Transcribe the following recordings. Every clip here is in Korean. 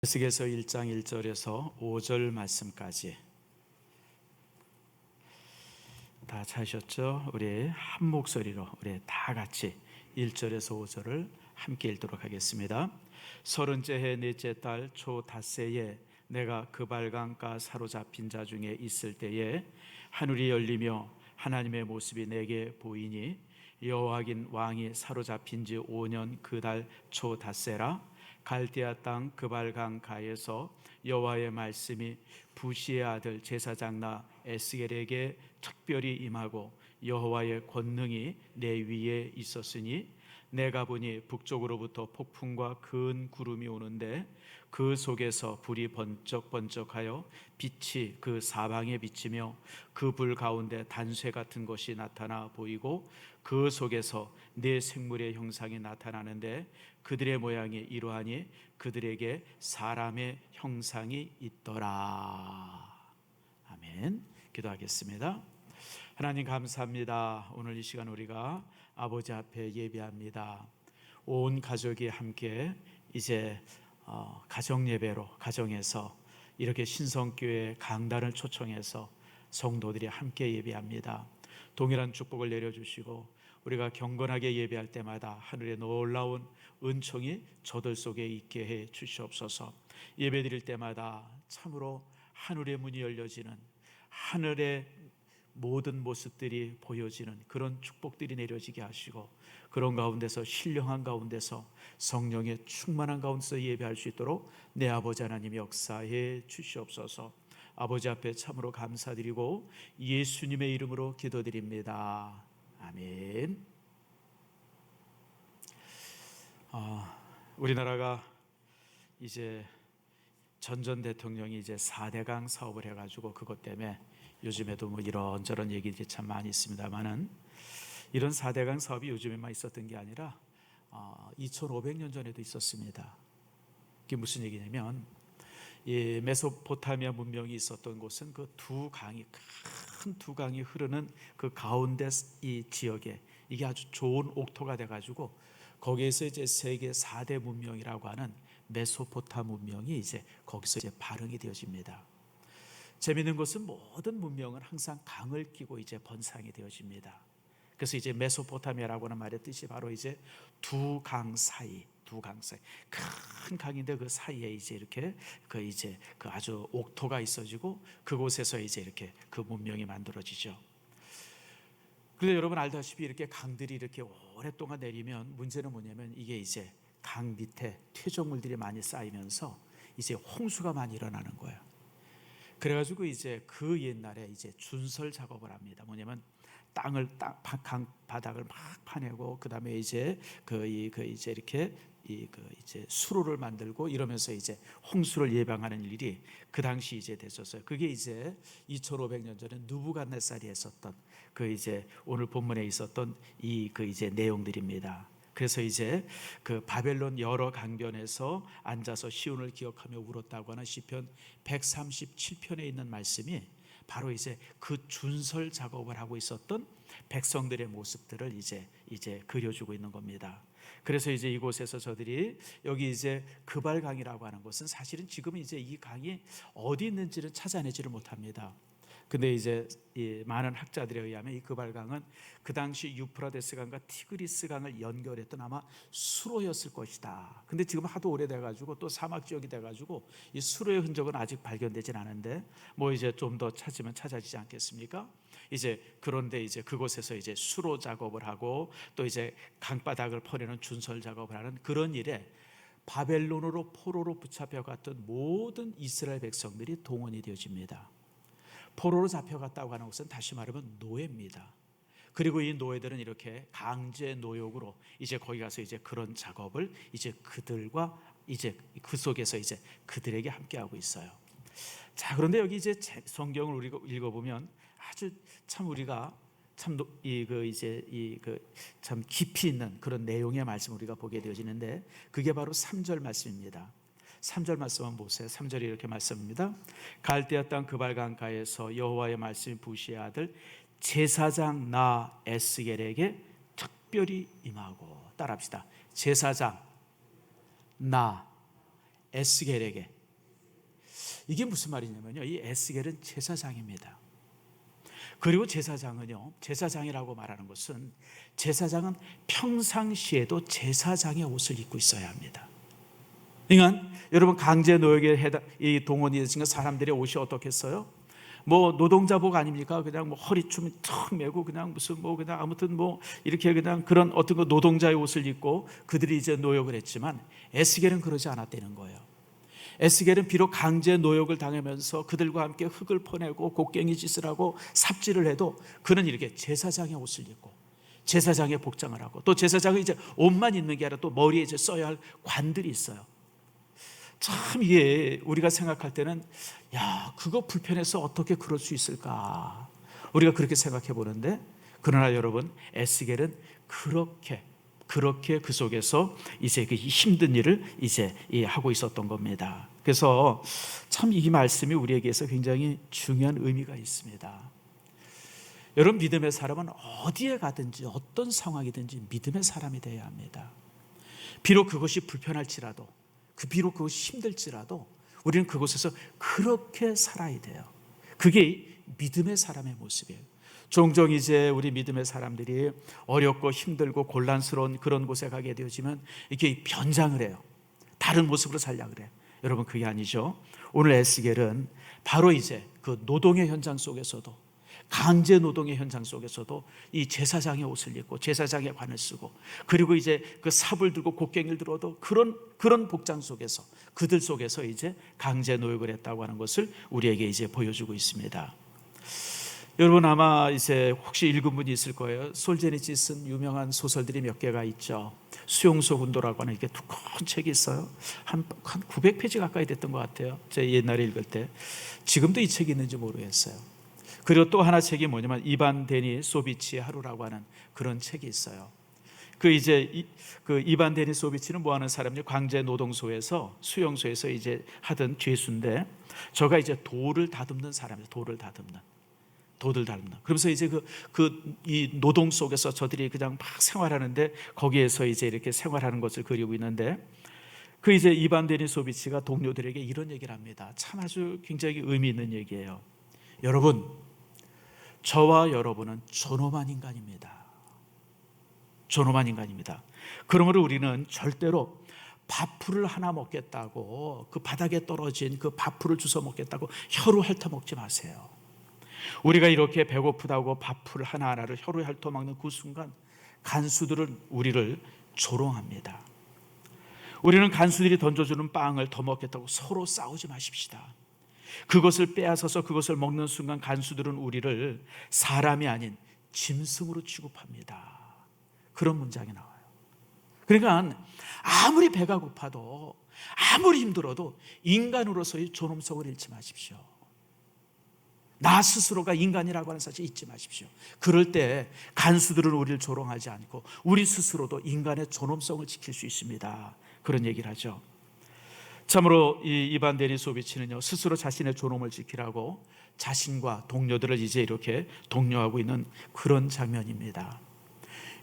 에스겔서 1장 1절에서 5절 말씀까지 다 찾으셨죠? 우리 한 목소리로 우리 다 같이 1절에서 5절을 함께 읽도록 하겠습니다. 30째 해 넷째 달 초 닷새에 내가 그발강가 사로잡힌 자 중에 있을 때에 하늘이 열리며 하나님의 모습이 내게 보이니 여호와긴 왕이 사로잡힌 지 5년 그 달 초 닷새라. 갈대아 땅 그발강가에서 여호와의 말씀이 부시의 아들 제사장 나 에스겔에게 특별히 임하고 여호와의 권능이 내 위에 있었으니 내가 보니 북쪽으로부터 폭풍과 큰 구름이 오는데 그 속에서 불이 번쩍번쩍하여 빛이 그 사방에 비치며 그 불 가운데 단쇠 같은 것이 나타나 보이고 그 속에서 네 생물의 형상이 나타나는데 그들의 모양이 이러하니 그들에게 사람의 형상이 있더라. 아멘. 기도하겠습니다. 하나님 감사합니다. 오늘 이 시간 우리가 아버지 앞에 예배합니다. 온 가족이 함께 이제 가정 예배로 가정에서 이렇게 신성교회 강단을 초청해서 성도들이 함께 예배합니다. 동일한 축복을 내려주시고 우리가 경건하게 예배할 때마다 하늘의 놀라운 은총이 저들 속에 있게 해 주시옵소서. 예배드릴 때마다 참으로 하늘의 문이 열려지는, 하늘의 모든 모습들이 보여지는 그런 축복들이 내려지게 하시고, 그런 가운데서 신령한 가운데서 성령의 충만한 가운데서 예배할 수 있도록 내 아버지 하나님 역사해 주시옵소서. 아버지 앞에 참으로 감사드리고 예수님의 이름으로 기도드립니다. 아멘. 우리나라가 이제 전 대통령이 이제 4대강 사업을 해가지고 그것 때문에 요즘에도 뭐 이런저런 얘기들이 참 많이 있습니다만은, 이런 4대강 사업이 요즘에만 있었던 게 아니라 2500년 전에도 있었습니다. 그게 무슨 얘기냐면, 이 메소포타미아 문명이 있었던 곳은 그 큰 두 강이 흐르는 그 가운데 이 지역에 이게 아주 좋은 옥토가 돼가지고 거기에서 이제 세계 4대 문명이라고 하는 메소포타 문명이 이제 거기서 이제 발흥이 되어집니다. 재미있는 것은 모든 문명은 항상 강을 끼고 이제 번성이 되어집니다. 그래서 이제 메소포타미아라고 하는 말의 뜻이 바로 이제 두 강 사이 큰 강인데 그 사이에 이제 이렇게 그 아주 옥토가 있어지고 그곳에서 이제 이렇게 그 문명이 만들어지죠. 그런데 여러분 알다시피 이렇게 강들이 이렇게 오랫동안 내리면 문제는 뭐냐면, 이게 이제 강 밑에 퇴적물들이 많이 쌓이면서 이제 홍수가 많이 일어나는 거예요. 그래가지고 이제 그 옛날에 이제 준설 작업을 합니다. 뭐냐면 강 바닥을 막 파내고 그 다음에 이제 이제 이렇게 이제 수로를 만들고 이러면서 이제 홍수를 예방하는 일이 그 당시 이제 됐었어요. 그게 이제 2500년 전에 느부갓네살이 했었던 그 이제 오늘 본문에 있었던 이제 내용들입니다. 그래서 이제 그 바벨론 여러 강변에서 앉아서 시온을 기억하며 울었다고 하는 시편 137편에 있는 말씀이 바로 이제 그 준설 작업을 하고 있었던 백성들의 모습들을 이제 그려주고 있는 겁니다. 그래서 이제 이곳에서 저들이 여기 이제 그발강이라고 하는 것은 사실은 지금 이제 이 강이 어디 있는지를 찾아내지를 못합니다. 근데 이제 이 많은 학자들에 의하면 이 그발강은 그 당시 유프라데스 강과 티그리스 강을 연결했던 아마 수로였을 것이다. 근데 지금 하도 오래돼가지고 또 사막 지역이 돼가지고 이 수로의 흔적은 아직 발견되진 않은데 뭐 이제 좀 더 찾으면 찾아지지 않겠습니까? 이제 그런데 이제 그곳에서 이제 수로 작업을 하고 또 이제 강바닥을 퍼내는 준설 작업을 하는 그런 일에 바벨론으로 포로로 붙잡혀갔던 모든 이스라엘 백성들이 동원이 되어집니다. 포로로 잡혀갔다고 하는 것은 다시 말하면 노예입니다. 그리고 이 노예들은 이렇게 강제 노역으로 이제 거기 가서 이제 그런 작업을 이제 그들과 이제 그 속에서 이제 그들에게 함께하고 있어요. 자, 그런데 여기 이제 성경을 우리가 읽어보면 아주 참 우리가 참 참 깊이 있는 그런 내용의 말씀을 우리가 보게 되어지는데, 그게 바로 3절 말씀입니다. 3절 말씀 한번 보세요. 3절이 이렇게 말씀합니다. 갈대아 땅 그발강가에서 여호와의 말씀이 부시의 아들 제사장 나 에스겔에게 특별히 임하고. 따라합시다. 제사장 나 에스겔에게. 이게 무슨 말이냐면요, 이 에스겔은 제사장입니다. 그리고 제사장이라고 말하는 것은, 제사장은 평상시에도 제사장의 옷을 입고 있어야 합니다. 그러니까 여러분, 강제 노역에 이 동원이 된 사람들의 옷이 어떻겠어요? 뭐 노동자복 아닙니까? 그냥 뭐 허리춤 턱 메고 그냥 무슨 뭐 그냥 아무튼 뭐 이렇게 그냥 그런 어떤 그 노동자의 옷을 입고 그들이 이제 노역을 했지만, 에스겔은 그러지 않았다는 거예요. 에스겔은 비록 강제 노역을 당하면서 그들과 함께 흙을 퍼내고 곡괭이 짓을 하고 삽질을 해도 그는 이렇게 제사장의 옷을 입고 제사장의 복장을 하고, 또 제사장은 이제 옷만 입는 게 아니라 또 머리에 이제 써야 할 관들이 있어요. 참 이게 우리가 생각할 때는, 야, 그거 불편해서 어떻게 그럴 수 있을까, 우리가 그렇게 생각해 보는데, 그러나 여러분, 에스겔은 그렇게 그 속에서 이제 그 힘든 일을 이제 하고 있었던 겁니다. 그래서 참 이 말씀이 우리에게서 굉장히 중요한 의미가 있습니다. 여러분, 믿음의 사람은 어디에 가든지 어떤 상황이든지 믿음의 사람이 되어야 합니다. 비록 그것이 불편할지라도, 비록 그것이 힘들지라도 우리는 그곳에서 그렇게 살아야 돼요. 그게 믿음의 사람의 모습이에요. 종종 이제 우리 믿음의 사람들이 어렵고 힘들고 곤란스러운 그런 곳에 가게 되어지면 이렇게 변장을 해요. 다른 모습으로 살려고 그래요. 여러분, 그게 아니죠. 오늘 에스겔은 바로 이제 그 노동의 현장 속에서도, 강제 노동의 현장 속에서도 이 제사장의 옷을 입고 제사장의 관을 쓰고, 그리고 이제 그 삽을 들고 곡괭이를 들어도 그런 복장 속에서, 그들 속에서 이제 강제 노역을 했다고 하는 것을 우리에게 이제 보여주고 있습니다. 여러분, 아마 이제 혹시 읽은 분이 있을 거예요. 솔제니치 쓴 유명한 소설들이 몇 개가 있죠. 수용소 군도라고 하는 이렇게 두꺼운 책이 있어요. 한 900페이지 가까이 됐던 것 같아요. 제가 옛날에 읽을 때. 지금도 이 책이 있는지 모르겠어요. 그리고 또 하나 책이 뭐냐면 이반 데니소비치의 하루라고 하는 그런 책이 있어요. 그 이반 데니소비치는 뭐 하는 사람이 강제 노동소에서, 수용소에서 이제 하던 죄수인데, 저가 이제 돌을 다듬는 사람이에요. 돌을 다듬는. 그러면서 이제 이 노동 속에서 저들이 그냥 막 생활하는데, 거기에서 이제 이렇게 생활하는 것을 그리고 있는데, 그 이제 이반 데니소비치가 동료들에게 이런 얘기를 합니다. 참 아주 굉장히 의미 있는 얘기예요. 여러분, 저와 여러분은 존엄한 인간입니다. 존엄한 인간입니다. 그러므로 우리는 절대로 밥풀을 하나 먹겠다고, 그 바닥에 떨어진 그 밥풀을 주워 먹겠다고 혀로 핥아 먹지 마세요. 우리가 이렇게 배고프다고 밥풀 하나하나를 혀로 핥아 먹는 그 순간, 간수들은 우리를 조롱합니다. 우리는 간수들이 던져주는 빵을 더 먹겠다고 서로 싸우지 마십시다. 그것을 빼앗아서 그것을 먹는 순간 간수들은 우리를 사람이 아닌 짐승으로 취급합니다. 그런 문장이 나와요. 그러니까 아무리 배가 고파도, 아무리 힘들어도 인간으로서의 존엄성을 잃지 마십시오. 나 스스로가 인간이라고 하는 사실 잊지 마십시오. 그럴 때 간수들은 우리를 조롱하지 않고 우리 스스로도 인간의 존엄성을 지킬 수 있습니다. 그런 얘기를 하죠. 참으로 이 이반 데니소비치는요, 스스로 자신의 존엄을 지키라고 자신과 동료들을 이제 이렇게 독려하고 있는 그런 장면입니다.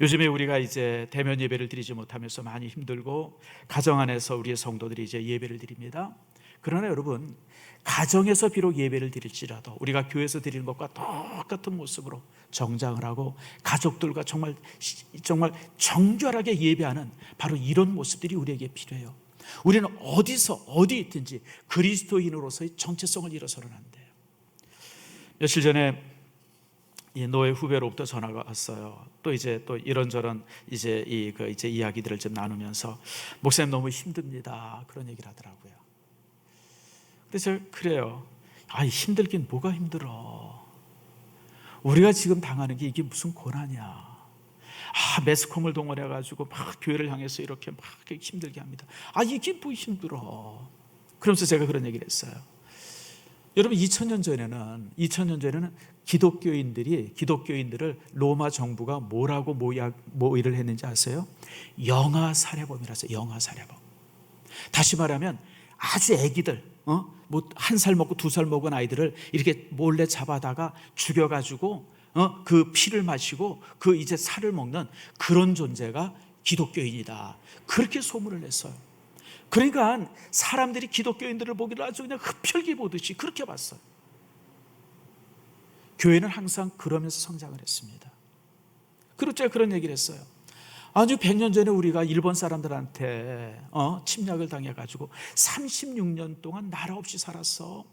요즘에 우리가 이제 대면 예배를 드리지 못하면서 많이 힘들고, 가정 안에서 우리의 성도들이 이제 예배를 드립니다. 그러나 여러분, 가정에서 비록 예배를 드릴지라도 우리가 교회에서 드리는 것과 똑같은 모습으로 정장을 하고 가족들과 정말 정결하게 예배하는 바로 이런 모습들이 우리에게 필요해요. 우리는 어디 있든지 그리스도인으로서의 정체성을 잃어서는 안 돼요. 며칠 전에 이 노예 후배로부터 전화가 왔어요. 또 이런저런 이제 이야기들을 좀 나누면서, 목사님 너무 힘듭니다, 그런 얘기를 하더라고요. 근데 제가 그래요. 힘들긴 뭐가 힘들어. 우리가 지금 당하는 게 이게 무슨 고난이야. 매스컴을 동원해가지고 막 교회를 향해서 이렇게 막 힘들게 합니다. 이게 뭐 힘들어. 그러면서 제가 그런 얘기를 했어요. 여러분, 2000년 전에는 기독교인들을 로마 정부가 뭐라고 모의를 했는지 아세요? 영아 살해범이라서. 영아 살해범. 다시 말하면 아주 애기들, 뭐 1살 먹고 2살 먹은 아이들을 이렇게 몰래 잡아다가 죽여가지고 그 피를 마시고 그 이제 살을 먹는 그런 존재가 기독교인이다. 그렇게 소문을 냈어요. 그러니까 사람들이 기독교인들을 보기를 아주 그냥 흡혈귀 보듯이 그렇게 봤어요. 교회는 항상 그러면서 성장을 했습니다. 그리고 제가 그런 얘기를 했어요. 아주 100년 전에 우리가 일본 사람들한테 침략을 당해가지고 36년 동안 나라 없이 살았어.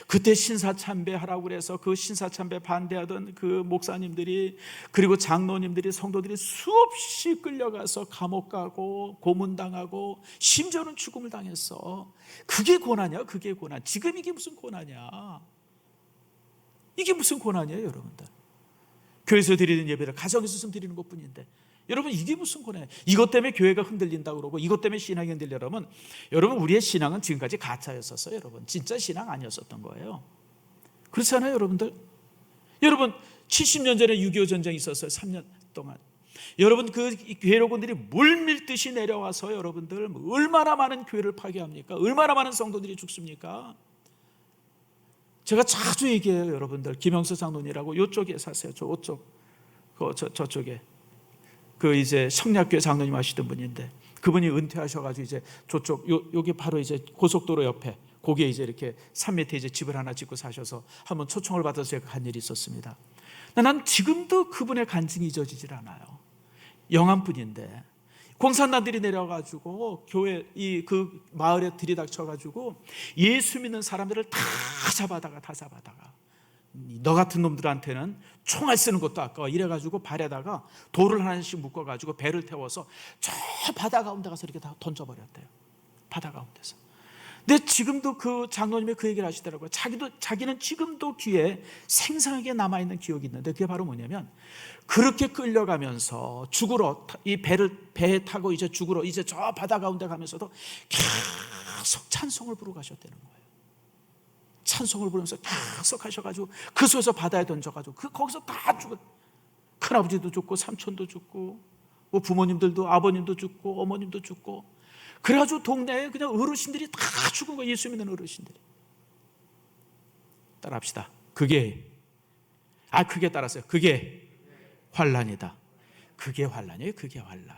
그때 신사참배하라고 그래서 그 신사참배 반대하던 그 목사님들이, 그리고 장로님들이, 성도들이 수없이 끌려가서 감옥 가고 고문당하고 심지어는 죽음을 당했어. 그게 고난이야. 그게 고난. 지금 이게 무슨 고난이야. 이게 무슨 고난이에요, 여러분들. 교회에서 드리는 예배를 가정에서 드리는 것뿐인데, 여러분 이게 무슨 고난이에요. 이것 때문에 교회가 흔들린다고 그러고 이것 때문에 신앙이 흔들려면, 여러분 우리의 신앙은 지금까지 가짜였었어요. 여러분 진짜 신앙 아니었었던 거예요. 그렇지 않아요, 여러분들? 여러분 70년 전에 6.25 전쟁이 있었어요. 3년 동안. 여러분 그 괴로군들이 물밀듯이 내려와서 여러분들 얼마나 많은 교회를 파괴합니까? 얼마나 많은 성도들이 죽습니까? 제가 자주 얘기해요, 여러분들. 김영수 장로님이라고 이쪽에 사세요. 저쪽에 그 이제 성략교회 장로님 하시던 분인데, 그분이 은퇴하셔가지고 이제 저쪽 여기 바로 이제 고속도로 옆에 거기에 이제 이렇게 산 밑에 이제 집을 하나 짓고 사셔서 한번 초청을 받아서 제가 간 일이 있었습니다. 난 지금도 그분의 간증이 잊어지질 않아요. 영암분인데 공산당들이 내려가지고 교회 그 마을에 들이닥쳐가지고 예수 믿는 사람들을 다 잡아다가 너 같은 놈들한테는 총알 쓰는 것도 아까워 이래가지고 발에다가 돌을 하나씩 묶어가지고 배를 태워서 저 바다 가운데 가서 이렇게 다 던져버렸대요. 바다 가운데서. 근데 지금도 그 장로님이 그 얘기를 하시더라고요. 자기는 지금도 귀에 생생하게 남아있는 기억이 있는데, 그게 바로 뭐냐면, 그렇게 끌려가면서 죽으러 배에 타고 이제 죽으러 이제 저 바다 가운데 가면서도 계속 찬송을 부르고 가셨다는 거예요. 찬송을 부르면서 계속 하셔가지고 그 속에서 바다에 던져가지고 거기서 다 죽었. 큰아버지도 죽고 삼촌도 죽고 뭐 부모님들도, 아버님도 죽고 어머님도 죽고, 그래가지고 동네에 그냥 어르신들이 다 죽은 거예요. 예수 믿는 어르신들이. 따라합시다. 그게 따랐어요. 그게 환난이다. 그게 환난이에요. 그게 환난.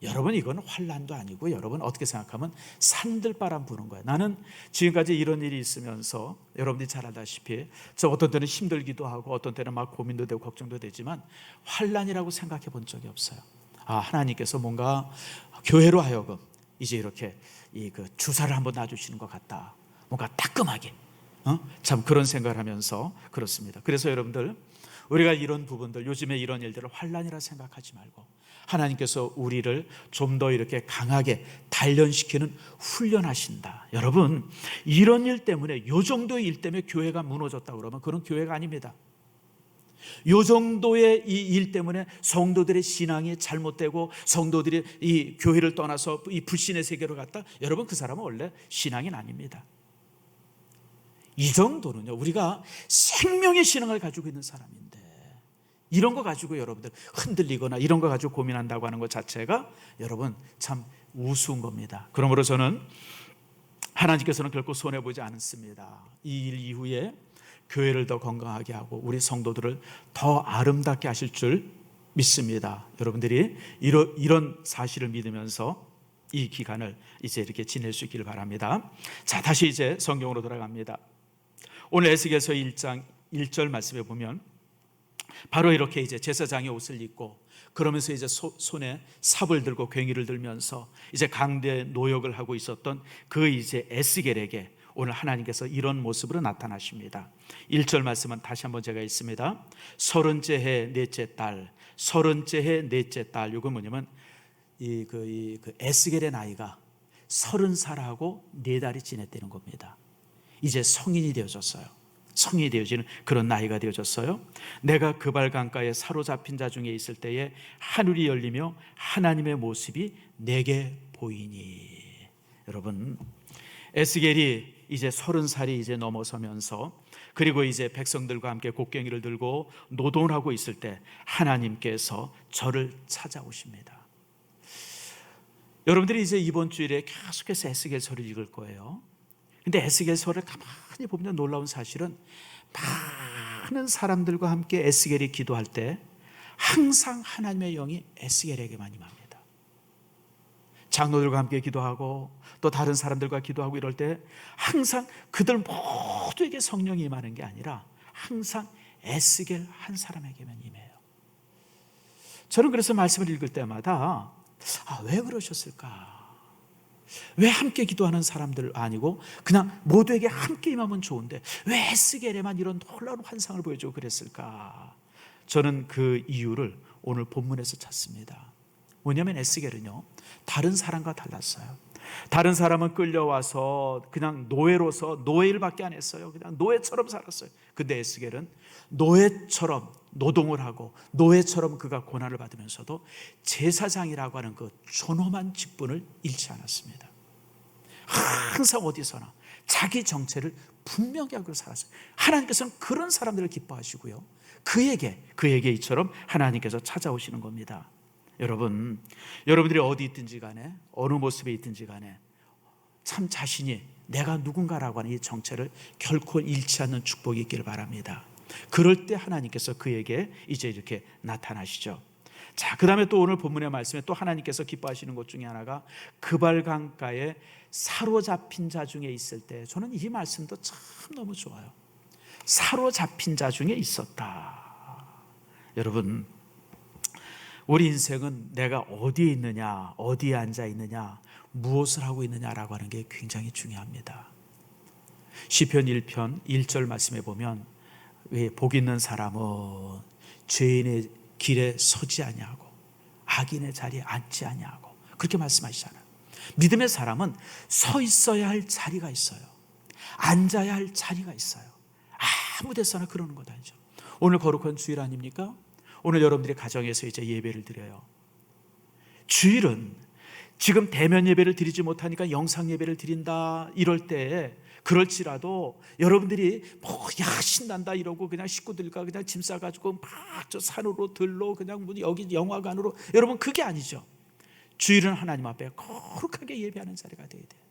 여러분 이건 환난도 아니고, 여러분 어떻게 생각하면 산들바람 부는 거예요. 나는 지금까지 이런 일이 있으면서 여러분들이 잘 알다시피 저 어떤 때는 힘들기도 하고 어떤 때는 막 고민도 되고 걱정도 되지만 환난이라고 생각해 본 적이 없어요. 하나님께서 뭔가 교회로 하여금 이제 이렇게 그 주사를 한번 놔주시는 것 같다. 뭔가 따끔하게. 참 그런 생각을 하면서 그렇습니다. 그래서 여러분들, 우리가 이런 부분들, 요즘에 이런 일들을 환난이라 생각하지 말고 하나님께서 우리를 좀 더 이렇게 강하게 단련시키는 훈련하신다. 여러분 이런 일 때문에, 요 정도의 일 때문에 교회가 무너졌다 그러면 그런 교회가 아닙니다. 요 정도의 이 일 때문에 성도들의 신앙이 잘못되고 성도들이 이 교회를 떠나서 이 불신의 세계로 갔다, 여러분 그 사람은 원래 신앙인 아닙니다. 이 정도는요, 우리가 생명의 신앙을 가지고 있는 사람인데 이런 거 가지고 여러분들 흔들리거나 이런 거 가지고 고민한다고 하는 것 자체가 여러분 참 우스운 겁니다. 그러므로 저는 하나님께서는 결코 손해보지 않습니다. 이 일 이후에 교회를 더 건강하게 하고 우리 성도들을 더 아름답게 하실 줄 믿습니다. 여러분들이 이런 사실을 믿으면서 이 기간을 이제 이렇게 지낼 수 있기를 바랍니다. 자, 다시 이제 성경으로 돌아갑니다. 오늘 에스겔서 1장 1절 말씀에 보면 바로 이렇게 이제 제사장의 옷을 입고 그러면서 이제 손에 삽을 들고 괭이를 들면서 이제 강대 노역을 하고 있었던 그 이제 에스겔에게 오늘 하나님께서 이런 모습으로 나타나십니다. 1절 말씀은 다시 한번 제가 읽습니다. 30째 해 넷째 달, 30째 해 넷째 달. 이건 뭐냐면 그 에스겔의 나이가 30살하고 4달이 지났다는 겁니다. 이제 성인이 되어졌어요. 성인이 되어지는 그런 나이가 되어졌어요. 내가 그발 강가에 사로잡힌 자 중에 있을 때에 하늘이 열리며 하나님의 모습이 내게 보이니. 여러분 에스겔이 이제 30살이 이제 넘어서면서, 그리고 이제 백성들과 함께 곡괭이를 들고 노동을 하고 있을 때 하나님께서 저를 찾아오십니다. 여러분들이 이제 이번 주일에 계속해서 에스겔서를 읽을 거예요. 근데 에스겔서를 가만히 보면 놀라운 사실은 많은 사람들과 함께 에스겔이 기도할 때 항상 하나님의 영이 에스겔에게만 임합니다. 장로들과 함께 기도하고 또 다른 사람들과 기도하고 이럴 때 항상 그들 모두에게 성령이 임하는 게 아니라 항상 에스겔 한 사람에게만 임해요. 저는 그래서 말씀을 읽을 때마다 왜 그러셨을까? 왜 함께 기도하는 사람들 아니고 그냥 모두에게 함께 임하면 좋은데 왜 에스겔에만 이런 놀라운 환상을 보여주고 그랬을까? 저는 그 이유를 오늘 본문에서 찾습니다. 뭐냐면 에스겔은요, 다른 사람과 달랐어요. 다른 사람은 끌려와서 그냥 노예로서 노예일밖에 안 했어요. 그냥 노예처럼 살았어요. 근데 에스겔은 노예처럼 노동을 하고 노예처럼 그가 고난을 받으면서도 제사장이라고 하는 그 존엄한 직분을 잃지 않았습니다. 항상 어디서나 자기 정체를 분명히 하고 살았어요. 하나님께서는 그런 사람들을 기뻐하시고요, 그에게 이처럼 하나님께서 찾아오시는 겁니다. 여러분들이 어디 있든지 간에 어느 모습에 있든지 간에 참 자신이 내가 누군가라고 하는 이 정체를 결코 잃지 않는 축복이 있기를 바랍니다. 그럴 때 하나님께서 그에게 이제 이렇게 나타나시죠. 자, 그 다음에 또 오늘 본문의 말씀에 또 하나님께서 기뻐하시는 것 중에 하나가 그발강가에 사로잡힌 자 중에 있을 때, 저는 이 말씀도 참 너무 좋아요. 사로잡힌 자 중에 있었다. 여러분, 우리 인생은 내가 어디에 있느냐, 어디에 앉아 있느냐, 무엇을 하고 있느냐라고 하는 게 굉장히 중요합니다. 시편 1편 1절 말씀에 보면 복 있는 사람은 죄인의 길에 서지 아니하고 악인의 자리에 앉지 아니하고 그렇게 말씀하시잖아요. 믿음의 사람은 서 있어야 할 자리가 있어요. 앉아야 할 자리가 있어요. 아무 데서나 그러는 것 아니죠. 오늘 거룩한 주일 아닙니까? 오늘 여러분들이 가정에서 이제 예배를 드려요. 주일은 지금 대면 예배를 드리지 못하니까 영상 예배를 드린다 이럴 때, 그럴지라도 여러분들이 신난다 이러고 그냥 식구들과 그냥 짐 싸가지고 막 저 산으로 들로 그냥 여기 영화관으로, 여러분 그게 아니죠. 주일은 하나님 앞에 거룩하게 예배하는 자리가 되어야 돼요.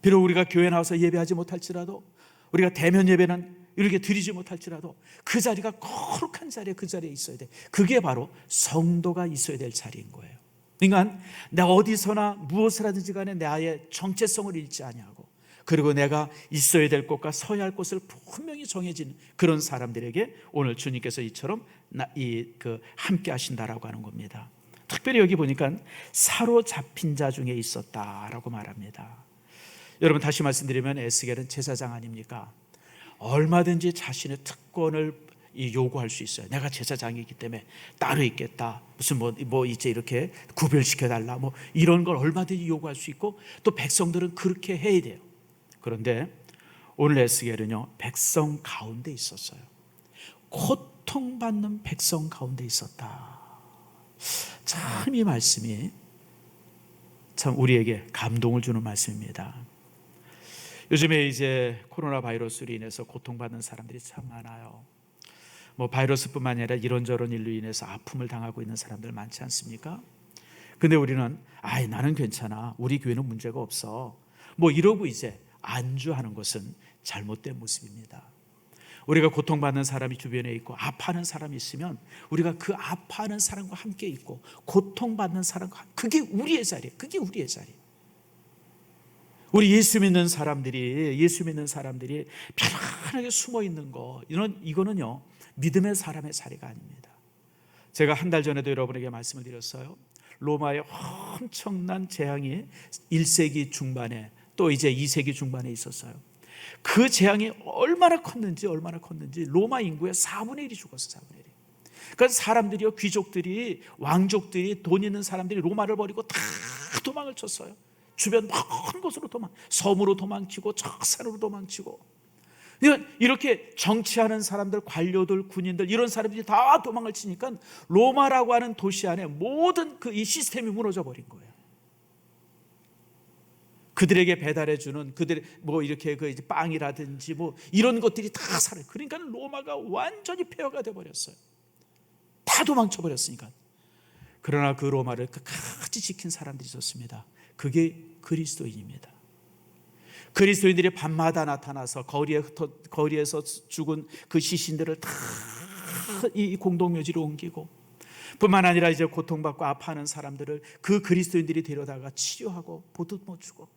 비록 우리가 교회 나와서 예배하지 못할지라도, 우리가 대면 예배는 이렇게 드리지 못할지라도 그 자리가 거룩한 자리에, 그 자리에 있어야 돼. 그게 바로 성도가 있어야 될 자리인 거예요. 그러니까 내가 어디서나 무엇을 하든지 간에 나의 정체성을 잃지 아니하고, 그리고 내가 있어야 될 곳과 서야 할 곳을 분명히 정해진 그런 사람들에게 오늘 주님께서 이처럼 함께 하신다라고 하는 겁니다. 특별히 여기 보니까 사로잡힌 자 중에 있었다라고 말합니다. 여러분, 다시 말씀드리면 에스겔은 제사장 아닙니까? 얼마든지 자신의 특권을 요구할 수 있어요. 내가 제사장이기 때문에 따로 있겠다, 무슨 이제 이렇게 구별시켜달라, 이런 걸 얼마든지 요구할 수 있고, 또 백성들은 그렇게 해야 돼요. 그런데 오늘 에스겔은요, 백성 가운데 있었어요. 고통받는 백성 가운데 있었다. 참 이 말씀이 참 우리에게 감동을 주는 말씀입니다. 요즘에 이제 코로나 바이러스로 인해서 고통받는 사람들이 참 많아요. 바이러스뿐만 아니라 이런저런 일로 인해서 아픔을 당하고 있는 사람들 많지 않습니까? 근데 우리는 나는 괜찮아, 우리 교회는 문제가 없어, 이러고 이제 안주하는 것은 잘못된 모습입니다. 우리가 고통받는 사람이 주변에 있고 아파하는 사람이 있으면 우리가 그 아파하는 사람과 함께 있고 고통받는 사람과, 그게 우리의 자리예요. 그게 우리의 자리예요. 우리 예수 믿는 사람들이 편안하게 숨어 있는 거, 이거는요 믿음의 사람의 자리가 아닙니다. 제가 한 달 전에도 여러분에게 말씀을 드렸어요. 로마의 엄청난 재앙이 1세기 중반에, 또 이제 2세기 중반에 있었어요. 그 재앙이 얼마나 컸는지 로마 인구의 4분의 1이 죽었어요. 4분의 1. 그러니까 사람들이요, 귀족들이, 왕족들이, 돈 있는 사람들이 로마를 버리고 다 도망을 쳤어요. 주변 먼 곳으로 섬으로 도망치고 적산으로 도망치고. 이렇게 정치하는 사람들, 관료들, 군인들, 이런 사람들이 다 도망을 치니까 로마라고 하는 도시 안에 모든 이 시스템이 무너져 버린 거예요. 그들에게 배달해주는 이렇게 이제 빵이라든지 이런 것들이 다 사라요. 그러니까 로마가 완전히 폐허가 돼버렸어요. 다 도망쳐 버렸으니까. 그러나 그 로마를 끝까지 지킨 사람들이 있었습니다. 그게 그리스도인입니다. 그리스도인들이 밤마다 나타나서 거리에서 죽은 그 시신들을 다 이 공동묘지로 옮기고, 뿐만 아니라 이제 고통받고 아파하는 사람들을 그 그리스도인들이 데려다가 치료하고 보듬어 주고,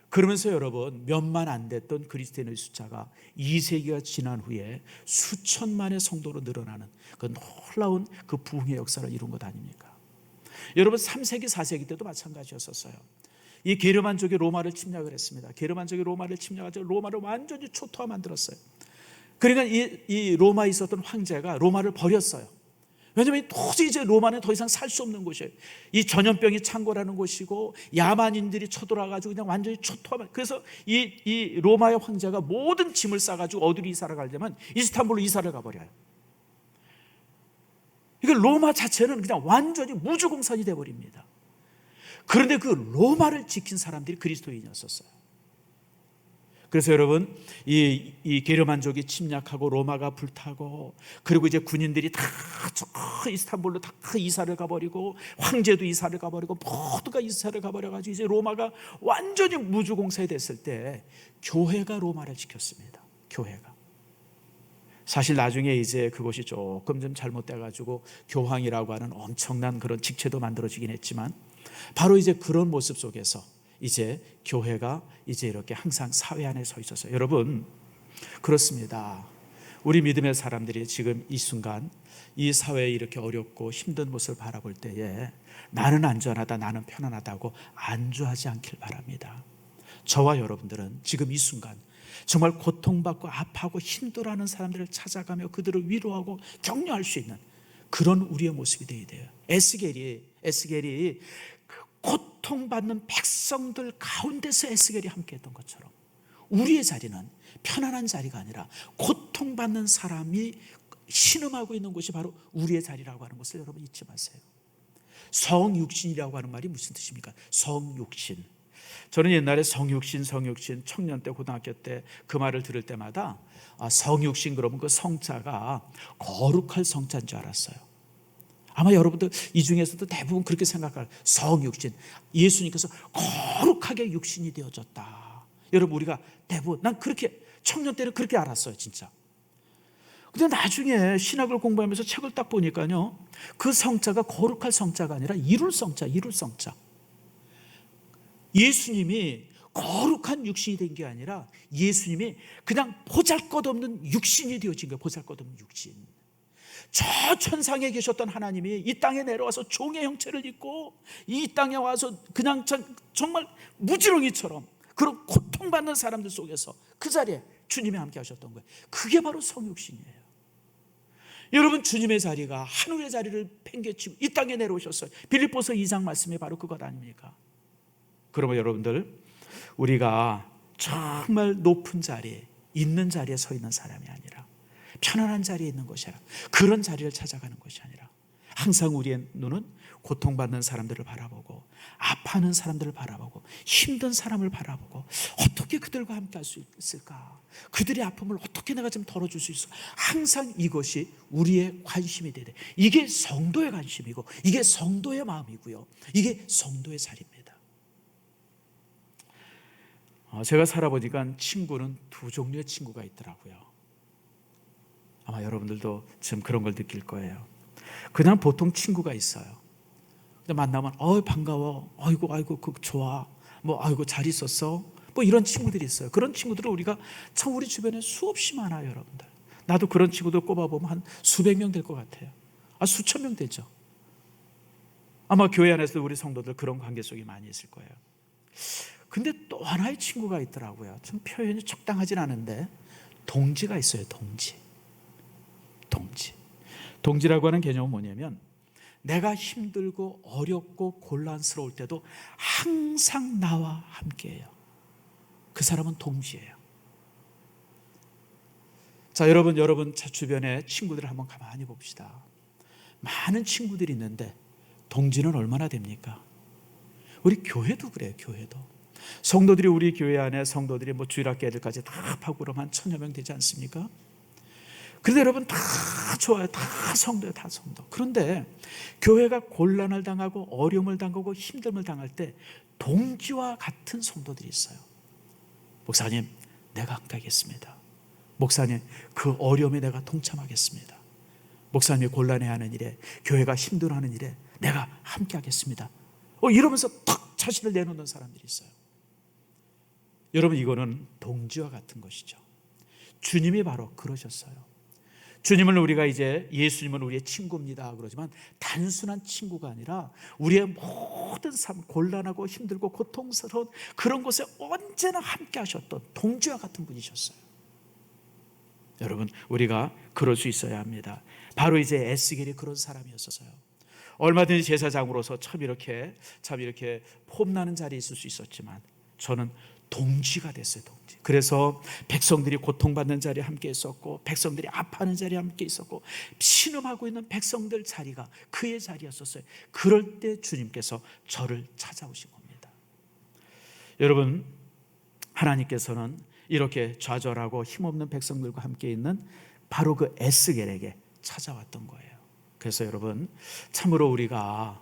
그러면서 여러분, 몇만 안 됐던 그리스도인의 숫자가 2세기가 지난 후에 수천만의 성도로 늘어나는 그 놀라운 그 부흥의 역사를 이룬 것 아닙니까? 여러분, 3세기 4세기 때도 마찬가지였었어요. 이 게르만족이 로마를 침략을 했습니다. 게르만족이 로마를 침략하죠. 로마를 완전히 초토화 만들었어요. 그러니까 이 로마에 있었던 황제가 로마를 버렸어요. 왜냐하면 도저히 이제 로마는 더 이상 살 수 없는 곳이에요. 이 전염병이 창궐하는 곳이고 야만인들이 쳐들어와가지고 그냥 완전히 초토화. 그래서 이 로마의 황제가 모든 짐을 싸가지고 어디로 이사를 가려면 이스탄불로 이사를 가버려요. 이거 로마 자체는 그냥 완전히 무주공산이 돼버립니다. 그런데 그 로마를 지킨 사람들이 그리스도인이었었어요. 그래서 여러분, 이 게르만족이 침략하고 로마가 불타고, 그리고 이제 군인들이 다 이스탄불로 다 이사를 가버리고, 황제도 이사를 가버리고, 모두가 이사를 가버려가지고 이제 로마가 완전히 무주공산이 됐을 때 교회가 로마를 지켰습니다. 교회가. 사실 나중에 이제 그것이 조금 좀 잘못돼가지고 교황이라고 하는 엄청난 그런 직체도 만들어지긴 했지만, 바로 이제 그런 모습 속에서 이제 교회가 이제 이렇게 항상 사회 안에 서 있었어요. 여러분, 그렇습니다. 우리 믿음의 사람들이 지금 이 순간 이 사회에 이렇게 어렵고 힘든 모습을 바라볼 때에 나는 안전하다, 나는 편안하다고 안주하지 않길 바랍니다. 저와 여러분들은 지금 이 순간 정말 고통받고 아파하고 힘들어하는 사람들을 찾아가며 그들을 위로하고 격려할 수 있는 그런 우리의 모습이 되어야 돼요. 에스겔이 고통받는 백성들 가운데서 에스겔이 함께했던 것처럼 우리의 자리는 편안한 자리가 아니라 고통받는 사람이 신음하고 있는 곳이 바로 우리의 자리라고 하는 것을 여러분 잊지 마세요. 성육신이라고 하는 말이 무슨 뜻입니까? 성육신. 저는 옛날에 성육신 청년 때 고등학교 때 그 말을 들을 때마다 성육신 그러면 그 성자가 거룩할 성자인 줄 알았어요. 아마 여러분들 이 중에서도 대부분 그렇게 생각할 성육신, 예수님께서 거룩하게 육신이 되어졌다. 여러분, 우리가 대부분, 난 그렇게 청년 때는 그렇게 알았어요, 진짜. 근데 나중에 신학을 공부하면서 책을 딱 보니까요, 그 성자가 거룩할 성자가 아니라 이룰 성자. 예수님이 거룩한 육신이 된 게 아니라 예수님이 그냥 보잘것없는 육신이 되어진 거예요. 보잘것없는 육신. 저 천상에 계셨던 하나님이 이 땅에 내려와서 종의 형체를 입고 이 땅에 와서 그냥 정말 무지렁이처럼 그런 고통받는 사람들 속에서 그 자리에 주님이 함께 하셨던 거예요. 그게 바로 성육신이에요. 여러분, 주님의 자리가 하늘의 자리를 팽개치고 이 땅에 내려오셨어요. 빌립보서 2장 말씀이 바로 그것 아닙니까? 그러면 여러분들, 우리가 정말 높은 자리에 있는 자리에 서 있는 사람이 아니라 편안한 자리에 있는 것이 아니라 그런 자리를 찾아가는 것이 아니라 항상 우리의 눈은 고통받는 사람들을 바라보고 아파하는 사람들을 바라보고 힘든 사람을 바라보고 어떻게 그들과 함께 할 수 있을까? 그들의 아픔을 어떻게 내가 좀 덜어줄 수 있을까? 항상 이것이 우리의 관심이 돼야 돼. 이게 성도의 관심이고 이게 성도의 마음이고요. 이게 성도의 자리입니다. 제가 살아보니까 친구는 두 종류의 친구가 있더라고요. 아마 여러분들도 지금 그런 걸 느낄 거예요. 그냥 보통 친구가 있어요. 만나면 반가워, 아이고 그 좋아, 아이고 잘 있었어, 이런 친구들이 있어요. 그런 친구들은 우리가 참 우리 주변에 수없이 많아요, 여러분들. 나도 그런 친구들 꼽아보면 한 수백 명 될 것 같아요. 수천 명 되죠. 아마 교회 안에서도 우리 성도들 그런 관계 속에 많이 있을 거예요. 근데 또 하나의 친구가 있더라고요. 좀 표현이 적당하진 않은데 동지가 있어요. 동지라고 하는 개념은 뭐냐면 내가 힘들고 어렵고 곤란스러울 때도 항상 나와 함께해요. 그 사람은 동지예요. 자, 여러분 주변에 친구들을 한번 가만히 봅시다. 많은 친구들이 있는데 동지는 얼마나 됩니까? 우리 교회도 그래요. 교회도 성도들이, 우리 교회 안에 성도들이 주일학교 애들까지 다 합하고 그러면 한 1000여 명 되지 않습니까? 그런데 여러분 다 좋아요. 다 성도예요. 다 성도. 그런데 교회가 곤란을 당하고 어려움을 당하고 힘듦을 당할 때 동지와 같은 성도들이 있어요. 목사님, 내가 함께 하겠습니다. 목사님, 그 어려움에 내가 동참하겠습니다. 목사님이 곤란해하는 일에, 교회가 힘들어하는 일에 내가 함께 하겠습니다. 이러면서 탁 자신을 내놓는 사람들이 있어요. 여러분, 이거는 동지와 같은 것이죠. 주님이 바로 그러셨어요. 주님은 우리가 이제 예수님은 우리의 친구입니다 그러지만 단순한 친구가 아니라 우리의 모든 삶, 곤란하고 힘들고 고통스러운 그런 곳에 언제나 함께 하셨던 동지와 같은 분이셨어요. 여러분, 우리가 그럴 수 있어야 합니다. 바로 이제 에스겔이 그런 사람이었어요. 얼마든지 제사장으로서 참 이렇게 폼나는 자리에 있을 수 있었지만 저는 동지가 됐어요. 동지. 그래서 백성들이 고통받는 자리에 함께 있었고, 백성들이 아파하는 자리에 함께 있었고, 신음하고 있는 백성들 자리가 그의 자리였었어요. 그럴 때 주님께서 저를 찾아오신 겁니다. 여러분, 하나님께서는 이렇게 좌절하고 힘없는 백성들과 함께 있는 바로 그 에스겔에게 찾아왔던 거예요. 그래서 여러분, 참으로 우리가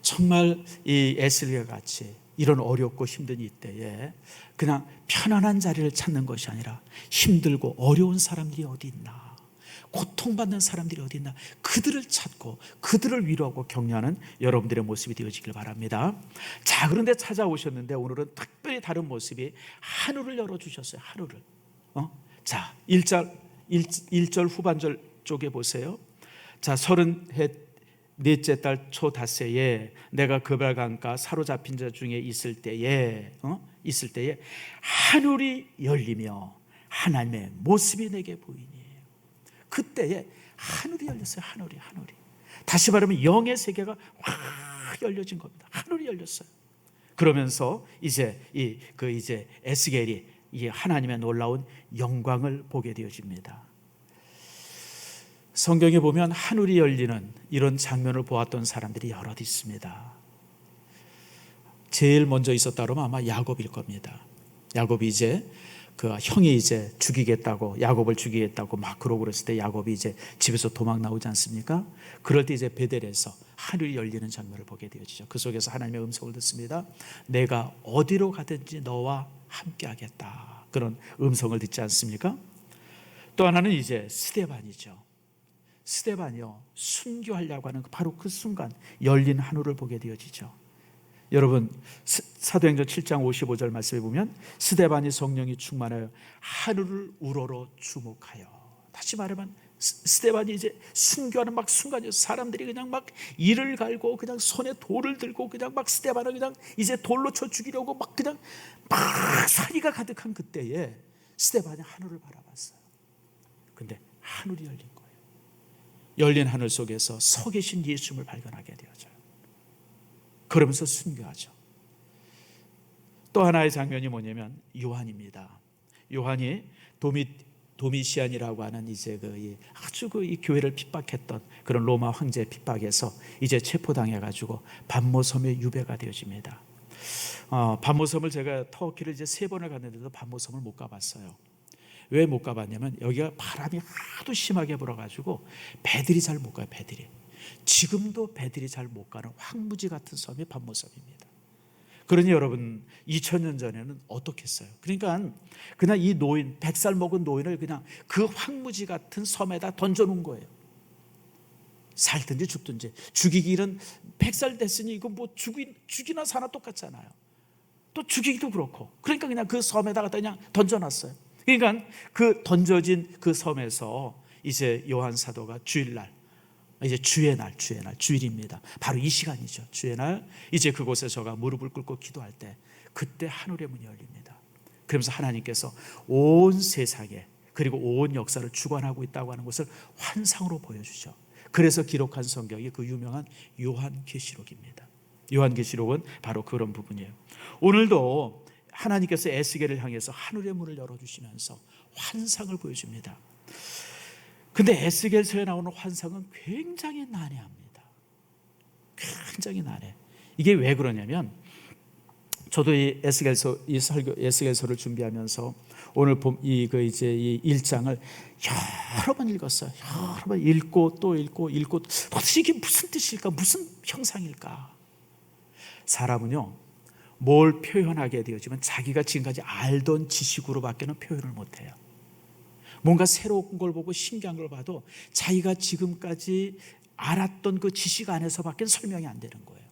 정말 이 에스겔 같이 이런 어렵고 힘든 이때에 그냥 편안한 자리를 찾는 것이 아니라 힘들고 어려운 사람들이 어디 있나, 고통받는 사람들이 어디 있나, 그들을 찾고 그들을 위로하고 격려하는 여러분들의 모습이 되어지길 바랍니다. 자, 그런데 찾아오셨는데 오늘은 특별히 다른 모습이 하늘을 열어주셨어요. 하늘을. 자, 1절 후반절 쪽에 보세요. 자, 30해 넷째 달 초 닷새에 내가 그발강가 사로잡힌 자 중에 있을 때에 하늘이 열리며 하나님의 모습이 내게 보이니, 그때에 하늘이 열렸어요. 하늘이. 다시 말하면 영의 세계가 확 열려진 겁니다. 하늘이 열렸어요. 그러면서 이제 에스겔이 이 하나님의 놀라운 영광을 보게 되어집니다. 성경에 보면 하늘이 열리는 이런 장면을 보았던 사람들이 여럿 있습니다. 제일 먼저 있었다 그러면 아마 야곱일 겁니다. 야곱이 이제 그 형이 이제 야곱을 죽이겠다고 막 그러고 그랬을 때 야곱이 이제 집에서 도망 나오지 않습니까? 그럴 때 이제 베델에서 하늘이 열리는 장면을 보게 되어지죠. 그 속에서 하나님의 음성을 듣습니다. 내가 어디로 가든지 너와 함께 하겠다. 그런 음성을 듣지 않습니까? 또 하나는 이제 스데반이죠. 스데반이요, 순교하려고 하는 바로 그 순간 열린 하늘을 보게 되어지죠. 여러분, 사도행전 7장 55절 말씀에 보면 스데반이 성령이 충만하여 하늘을 우러러 주목하여, 다시 말하면 스데반이 이제 순교하는 막 순간이었어요. 사람들이 그냥 막 이를 갈고 그냥 손에 돌을 들고 그냥 막 스데반을 그냥 이제 돌로 쳐 죽이려고 막 그냥 막 사기가 가득한 그때에 스데반이 하늘을 바라봤어요. 근데 하늘이 열린 거예요. 열린 하늘 속에서 서 계신 예수님을 발견하게 되어져요. 그러면서 순교하죠. 또 하나의 장면이 뭐냐면 요한입니다. 요한이 도미시안이라고 하는 이제 아주 이 교회를 핍박했던 그런 로마 황제의 핍박에서 이제 체포당해 가지고 반모섬에 유배가 되어집니다. 반모섬을 제가 터키를 이제 3번을 갔는데도 반모섬을 못 가봤어요. 왜 못 가봤냐면 여기가 바람이 하도 심하게 불어가지고 배들이 잘 못 가요. 지금도 배들이 잘 못 가는 황무지 같은 섬이 반모섬입니다. 그러니 여러분, 2000년 전에는 어떻겠어요? 그러니까 그냥 이 노인, 100살 먹은 노인을 그냥 그 황무지 같은 섬에다 던져놓은 거예요. 살든지 죽든지. 죽이기는 100살 됐으니 이거 뭐 죽이나 사나 똑같잖아요. 또 죽이기도 그렇고. 그러니까 그냥 그 섬에다가 그냥 던져놨어요. 그러니까 그 던져진 그 섬에서 이제 요한 사도가 주일날, 이제 주일입니다. 바로 이 시간이죠. 주의 날 이제 그곳에서가 무릎을 꿇고 기도할 때 그때 하늘의 문이 열립니다. 그러면서 하나님께서 온 세상에 그리고 온 역사를 주관하고 있다고 하는 것을 환상으로 보여주죠. 그래서 기록한 성경이 그 유명한 요한계시록입니다. 요한계시록은 바로 그런 부분이에요. 오늘도 하나님께서 에스겔을 향해서 하늘의 문을 열어주시면서 환상을 보여줍니다. 근데 에스겔서에 나오는 환상은 굉장히 난해합니다. 굉장히 난해. 이게 왜 그러냐면 저도 이 에스겔서를 준비하면서 오늘 이 1장을 여러 번 읽었어요. 여러 번 읽고 또 읽고 도대체 이게 무슨 뜻일까? 무슨 형상일까? 사람은요, 뭘 표현하게 되어지면 자기가 지금까지 알던 지식으로밖에는 표현을 못해요. 뭔가 새로운 걸 보고 신기한 걸 봐도 자기가 지금까지 알았던 그 지식 안에서밖에 설명이 안 되는 거예요.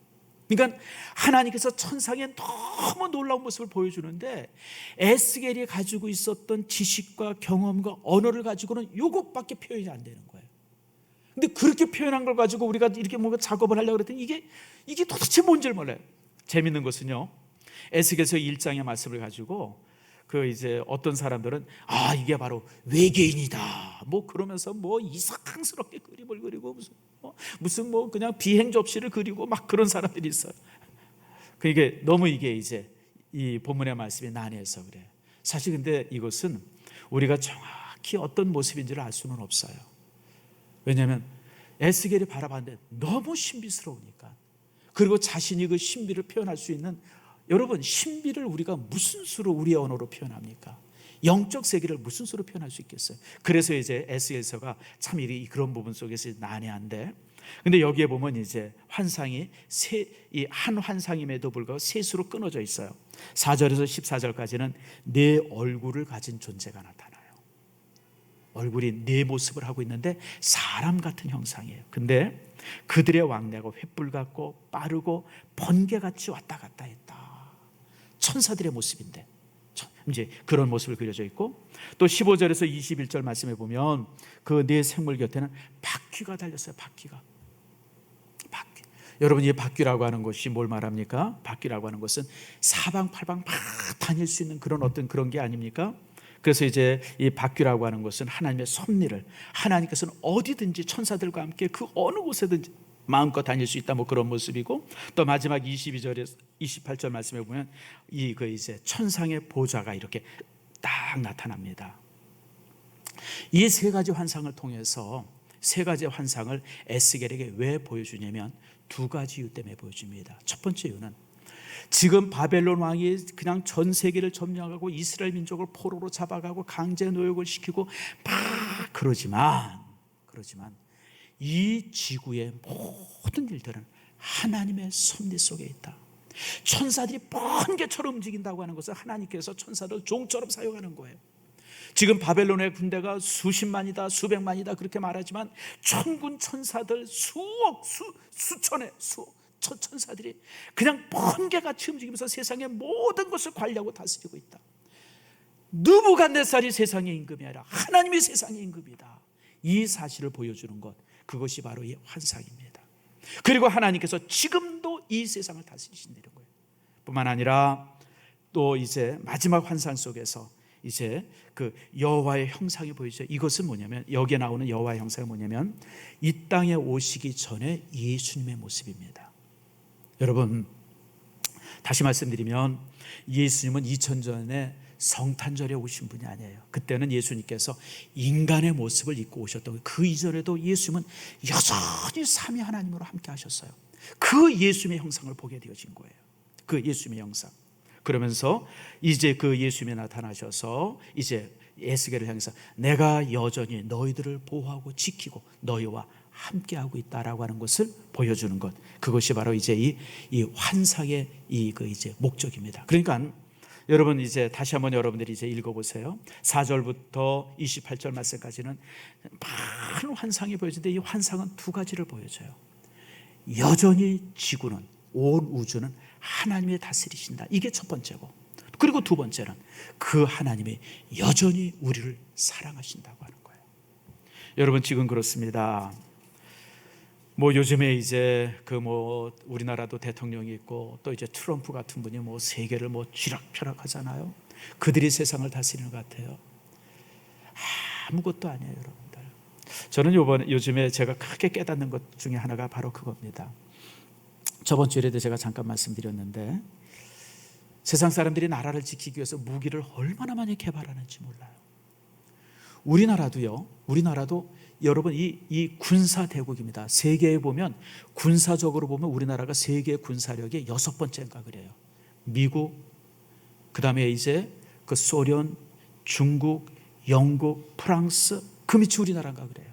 그러니까 하나님께서 천상에 너무 놀라운 모습을 보여주는데 에스겔이 가지고 있었던 지식과 경험과 언어를 가지고는 이것밖에 표현이 안 되는 거예요. 근데 그렇게 표현한 걸 가지고 우리가 이렇게 뭔가 작업을 하려고 그랬더니 이게 도대체 뭔지를 몰라요. 재밌는 것은요, 에스겔서 1장의 말씀을 가지고 그 이제 어떤 사람들은 이게 바로 외계인이다 뭐 그러면서 뭐 이상스럽게 그림을 그리고 무슨 뭐 그냥 비행 접시를 그리고 막 그런 사람들이 있어요. 그게 너무 이게 이제 이 본문의 말씀이 난해해서 그래요. 사실 근데 이것은 우리가 정확히 어떤 모습인지를 알 수는 없어요. 왜냐하면 에스겔이 바라봤는데 너무 신비스러우니까. 그리고 자신이 그 신비를 표현할 수 있는, 여러분 신비를 우리가 무슨 수로 우리의 언어로 표현합니까? 영적 세계를 무슨 수로 표현할 수 있겠어요? 그래서 이제 에스겔서가 참 그런 부분 속에서 난해한데, 근데 여기에 보면 이제 환상이 한 환상임에도 불구하고 세 수로 끊어져 있어요. 4절에서 14절까지는 내 얼굴을 가진 존재가 나타나요. 얼굴이 내 모습을 하고 있는데 사람 같은 형상이에요. 근데 그들의 왕래가 횃불 같고 빠르고 번개같이 왔다 갔다 했다. 천사들의 모습인데 이제 그런 모습을 그려져 있고, 또 15절에서 21절 말씀에 보면 그 네 생물 곁에는 바퀴가 달렸어요. 바퀴. 여러분, 이 바퀴라고 하는 것이 뭘 말합니까? 바퀴라고 하는 것은 사방팔방 막 다닐 수 있는 그런 게 아닙니까? 그래서 이제 이 바퀴라고 하는 것은 하나님의 섭리를, 하나님께서는 어디든지 천사들과 함께 그 어느 곳에든지 마음껏 다닐 수 있다 뭐 그런 모습이고, 또 마지막 22절에서 28절 말씀에 보면 이제 천상의 보좌가 이렇게 딱 나타납니다. 이 세 가지 환상을 통해서 세 가지 환상을 에스겔에게 왜 보여주냐면 두 가지 이유 때문에 보여줍니다. 첫 번째 이유는 지금 바벨론 왕이 그냥 전 세계를 점령하고 이스라엘 민족을 포로로 잡아가고 강제 노역을 시키고 막 그러지만 이 지구의 모든 일들은 하나님의 섭리 속에 있다. 천사들이 번개처럼 움직인다고 하는 것은 하나님께서 천사를 종처럼 사용하는 거예요. 지금 바벨론의 군대가 수십만이다 수백만이다 그렇게 말하지만 천군 천사들 수천의 천사들이 그냥 번개같이 움직이면서 세상의 모든 것을 관리하고 다스리고 있다. 느부갓네살이 세상의 임금이 아니라 하나님이 세상의 임금이다. 이 사실을 보여주는 것, 그것이 바로 이 환상입니다. 그리고 하나님께서 지금도 이 세상을 다스리신다는 거예요. 뿐만 아니라 또 이제 마지막 환상 속에서 이제 그 여호와의 형상이 보이죠. 이것은 뭐냐면, 여기에 나오는 여호와의 형상이 뭐냐면 이 땅에 오시기 전에 예수님의 모습입니다. 여러분, 다시 말씀드리면 예수님은 2000전에 성탄절에 오신 분이 아니에요. 그때는 예수님께서 인간의 모습을 입고 오셨던 거예요. 그 이전에도 예수님은 여전히 삼위 하나님으로 함께 하셨어요. 그 예수님의 형상을 보게 되어진 거예요. 그 예수님의 형상. 그러면서 이제 그 예수님이 나타나셔서 이제 에스겔을 향해서 내가 여전히 너희들을 보호하고 지키고 너희와 함께하고 있다라고 하는 것을 보여주는 것, 그것이 바로 이제 이 환상의 이제 목적입니다. 그러니까 여러분, 이제 다시 한번 여러분들이 이제 읽어보세요. 4절부터 28절 말씀까지는 많은 환상이 보여지는데 이 환상은 두 가지를 보여줘요. 여전히 지구는, 온 우주는 하나님이 다스리신다. 이게 첫 번째고, 그리고 두 번째는 그 하나님이 여전히 우리를 사랑하신다고 하는 거예요. 여러분, 지금 그렇습니다. 뭐 요즘에 이제 우리나라도 대통령이 있고 또 이제 트럼프 같은 분이 세계를 쥐락펴락하잖아요. 그들이 세상을 다스리는 것 같아요. 아무것도 아니에요, 여러분들. 저는 요즘에 제가 크게 깨닫는 것 중에 하나가 바로 그겁니다. 저번 주에도 제가 잠깐 말씀드렸는데, 세상 사람들이 나라를 지키기 위해서 무기를 얼마나 많이 개발하는지 몰라요. 우리나라도 여러분 이 군사 대국입니다. 세계에 보면, 군사적으로 보면 우리나라가 세계 군사력의 6번째인가 그래요. 미국, 그 다음에 이제 그 소련, 중국, 영국, 프랑스, 그 밑이 우리나라인가 그래요.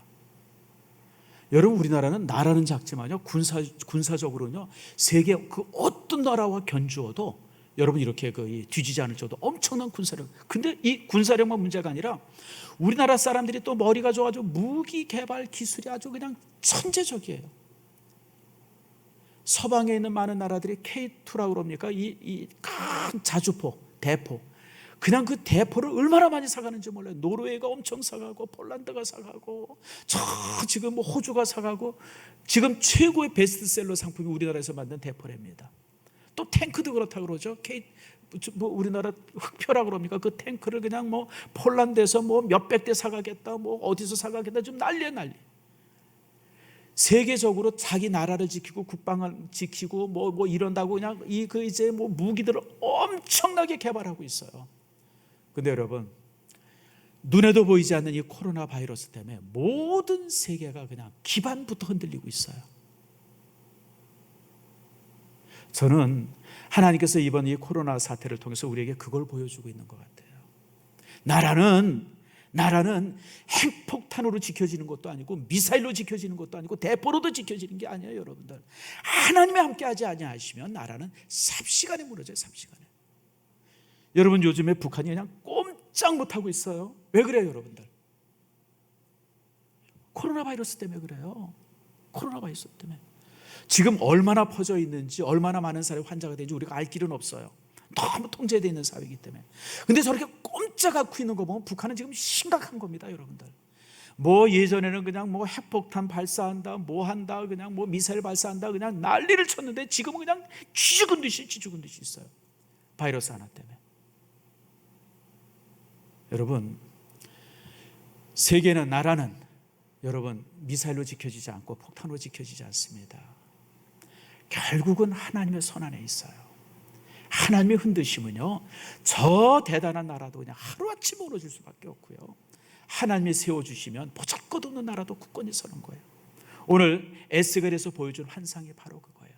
여러분, 우리나라는 작지만요, 군사적으로는요, 세계 그 어떤 나라와 견주어도 여러분 이렇게 뒤지지 않을 정도 엄청난 군사력. 근데 이 군사력만 문제가 아니라 우리나라 사람들이 또 머리가 좋아가지고 무기 개발 기술이 아주 그냥 천재적이에요. 서방에 있는 많은 나라들이 K2라고 그럽니까? 이 큰 자주포, 대포. 그냥 그 대포를 얼마나 많이 사가는지 몰라요. 노르웨이가 엄청 사가고 폴란드가 사가고 지금 뭐 호주가 사가고 지금 최고의 베스트셀러 상품이 우리나라에서 만든 대포랍니다. 또 탱크도 그렇다고 그러죠. 우리나라 흑표라고 그럽니까? 그 탱크를 그냥 뭐 폴란드에서 뭐 몇백 대 사가겠다, 뭐 어디서 사가겠다, 좀 난리야 난리. 세계적으로 자기 나라를 지키고 국방을 지키고 뭐 이런다고 그냥 이제 뭐 무기들을 엄청나게 개발하고 있어요. 근데 여러분, 눈에도 보이지 않는 이 코로나 바이러스 때문에 모든 세계가 그냥 기반부터 흔들리고 있어요. 저는 하나님께서 이번 이 코로나 사태를 통해서 우리에게 그걸 보여주고 있는 것 같아요. 나라는 핵폭탄으로 지켜지는 것도 아니고 미사일로 지켜지는 것도 아니고 대포로도 지켜지는 게 아니에요. 여러분들, 하나님이 함께하지 아니하시면 나라는 삽시간에 무너져요. 삽시간에. 여러분, 요즘에 북한이 그냥 꼼짝 못하고 있어요. 왜 그래요 여러분들? 코로나 바이러스 때문에 그래요. 코로나 바이러스 때문에. 지금 얼마나 퍼져 있는지, 얼마나 많은 사람이 환자가 되는지 우리가 알 길은 없어요. 너무 통제되어 있는 사회이기 때문에. 근데 저렇게 꼼짝 않고 있는 거 보면 북한은 지금 심각한 겁니다. 여러분들, 뭐 예전에는 그냥 뭐 핵폭탄 발사한다, 뭐 한다, 그냥 뭐 미사일 발사한다, 그냥 난리를 쳤는데 지금은 그냥 쥐죽은 듯이 있어요. 바이러스 하나 때문에. 여러분, 세계는, 나라는 여러분 미사일로 지켜지지 않고 폭탄으로 지켜지지 않습니다. 결국은 하나님의 손 안에 있어요. 하나님의 흔드심은요, 저 대단한 나라도 그냥 하루아침에 무너질 수밖에 없고요, 하나님이 세워주시면 보잘것없는 나라도 굳건히 서는 거예요. 오늘 에스겔에서 보여준 환상이 바로 그거예요.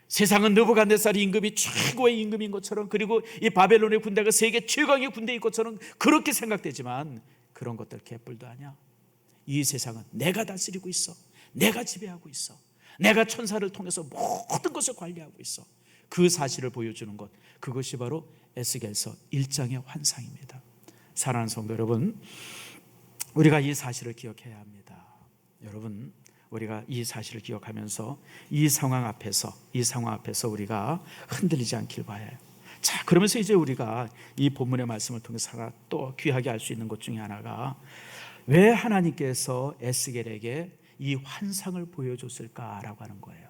세상은 느부갓네살 임금이 최고의 임금인 것처럼, 그리고 이 바벨론의 군대가 세계 최강의 군대인 것처럼 그렇게 생각되지만 그런 것들 개뿔도 아니야. 이 세상은 내가 다스리고 있어. 내가 지배하고 있어. 내가 천사를 통해서 모든 것을 관리하고 있어. 그 사실을 보여주는 것, 그것이 바로 에스겔서 1장의 환상입니다. 사랑하는 성도 여러분, 우리가 이 사실을 기억해야 합니다. 여러분, 우리가 이 사실을 기억하면서 이 상황 앞에서 우리가 흔들리지 않길 바라요. 자, 그러면서 이제 우리가 이 본문의 말씀을 통해서 하나 또 귀하게 알 수 있는 것 중에 하나가, 왜 하나님께서 에스겔에게 이 환상을 보여줬을까라고 하는 거예요.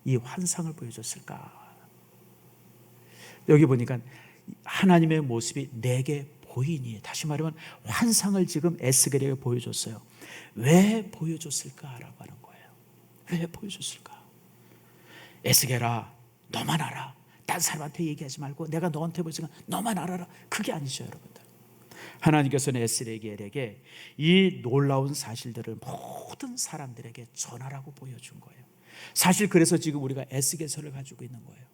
이 환상을 보여줬을까? 여기 보니까 하나님의 모습이 내게 보이니, 다시 말하면 환상을 지금 에스겔에게 보여줬어요. 왜 보여줬을까라고 하는 거예요. 왜 보여줬을까? 에스겔아, 너만 알아. 딴 사람한테 얘기하지 말고 내가 너한테 보여주니까 너만 알아라. 그게 아니죠 여러분들. 하나님께서는 에스겔에게 이 놀라운 사실들을 모든 사람들에게 전하라고 보여준 거예요. 사실 그래서 지금 우리가 에스겔서를 가지고 있는 거예요.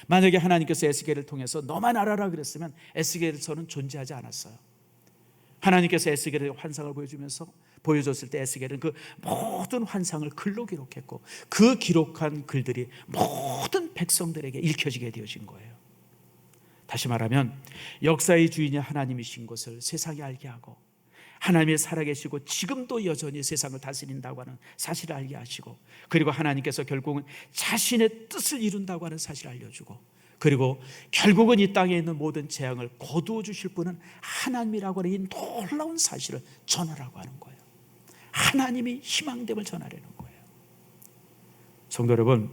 만약에 하나님께서 에스겔을 통해서 너만 알아라 그랬으면 에스겔서는 존재하지 않았어요. 하나님께서 에스겔의 환상을 보여줬을 때 에스겔은 그 모든 환상을 글로 기록했고, 그 기록한 글들이 모든 백성들에게 읽혀지게 되어진 거예요. 다시 말하면 역사의 주인이 하나님이신 것을 세상이 알게 하고, 하나님이 살아계시고 지금도 여전히 세상을 다스린다고 하는 사실을 알게 하시고, 그리고 하나님께서 결국은 자신의 뜻을 이룬다고 하는 사실을 알려주고, 그리고 결국은 이 땅에 있는 모든 재앙을 거두어 주실 분은 하나님이라고 하는 이 놀라운 사실을 전하라고 하는 거예요. 하나님이 희망됨을 전하려는 거예요. 성도 여러분,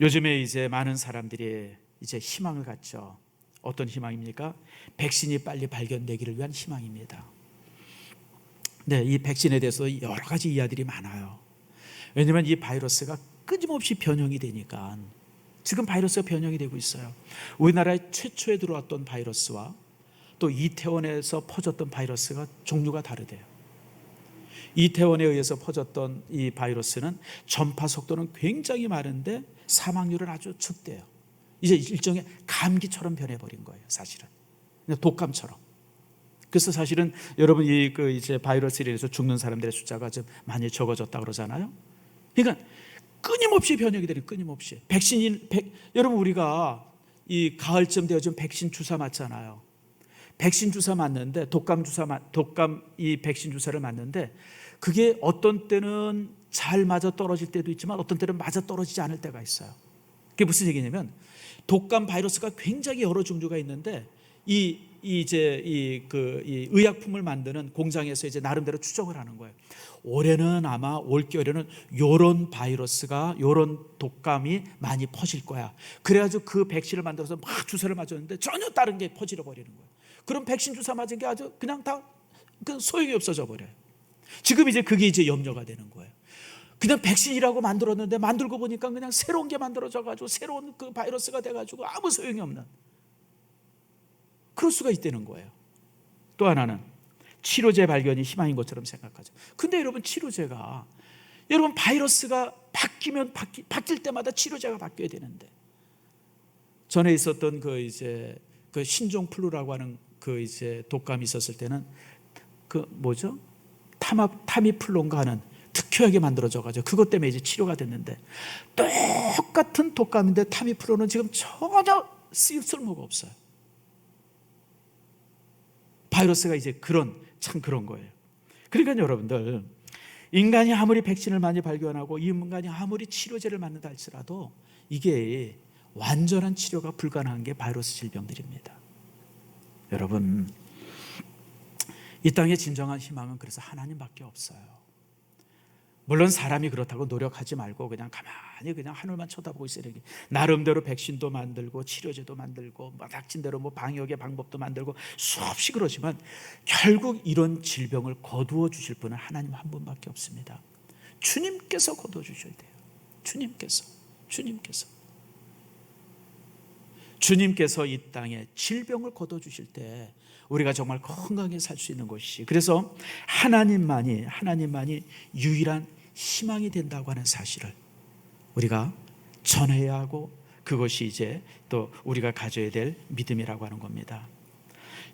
요즘에 이제 많은 사람들이 이제 희망을 갖죠. 어떤 희망입니까? 백신이 빨리 발견되기를 위한 희망입니다. 네, 이 백신에 대해서 여러 가지 이야기들이 많아요. 왜냐하면 이 바이러스가 끊임없이 변형이 되니까. 지금 바이러스가 변형이 되고 있어요. 우리나라에 최초에 들어왔던 바이러스와 또 이태원에서 퍼졌던 바이러스가 종류가 다르대요. 이태원에 의해서 퍼졌던 이 바이러스는 전파 속도는 굉장히 많은데 사망률은 아주 적대요. 이제 일종의 감기처럼 변해버린 거예요. 사실은 그냥 독감처럼. 그래서 사실은 여러분 이제 바이러스에 의해서 죽는 사람들의 숫자가 좀 많이 적어졌다 그러잖아요. 그러니까 끊임없이 변형이 되는, 끊임없이. 여러분, 우리가 이 가을쯤 되어지면 백신 주사 맞잖아요. 백신 주사 맞는데 독감 이 백신 주사를 맞는데 그게 어떤 때는 잘 맞아 떨어질 때도 있지만 어떤 때는 맞아 떨어지지 않을 때가 있어요. 그게 무슨 얘기냐면 독감 바이러스가 굉장히 여러 종류가 있는데 이 의약품을 만드는 공장에서 이제 나름대로 추정을 하는 거예요. 올해는 아마 올겨울에는 요런 바이러스가 요런 독감이 많이 퍼질 거야. 그래가지고 그 백신을 만들어서 막 주사를 맞았는데 전혀 다른 게 퍼져 버리는 거예요. 그럼 백신 주사 맞은 게 아주 그냥 다 소용이 없어져 버려요. 지금 이제 그게 이제 염려가 되는 거예요. 그냥 백신이라고 만들었는데 만들고 보니까 그냥 새로운 게 만들어져 가지고 새로운 그 바이러스가 돼 가지고 아무 소용이 없는 그럴 수가 있다는 거예요. 또 하나는 치료제 발견이 희망인 것처럼 생각하죠. 근데 여러분 치료제가 여러분 바이러스가 바뀌면 바뀔 때마다 치료제가 바뀌어야 되는데 전에 있었던 그 신종 플루라고 하는 그 이제 독감이 있었을 때는 그 뭐죠? 타미플론가 하는 특효약이 만들어져 가지고 그것 때문에 이제 치료가 됐는데 똑같은 독감인데 타미플론은 지금 전혀 쓸모가 없어요. 바이러스가 이제 그런 거예요. 그러니까 여러분들 인간이 아무리 백신을 많이 발견하고 인간이 아무리 치료제를 맞는다 할지라도 이게 완전한 치료가 불가능한 게 바이러스 질병들입니다. 여러분 이 땅의 진정한 희망은 그래서 하나님밖에 없어요. 물론 사람이 그렇다고 노력하지 말고 그냥 가만히 그냥 하늘만 쳐다보고 있어야 되게 나름대로 백신도 만들고 치료제도 만들고 닥친대로 방역의 방법도 만들고 수없이 그러지만 결국 이런 질병을 거두어 주실 분은 하나님 한 분밖에 없습니다. 주님께서 거두어 주셔야 돼요. 주님께서 이 땅에 질병을 거둬 주실 때 우리가 정말 건강하게 살 수 있는 것이 그래서 하나님만이 유일한 희망이 된다고 하는 사실을 우리가 전해야 하고 그것이 이제 또 우리가 가져야 될 믿음이라고 하는 겁니다.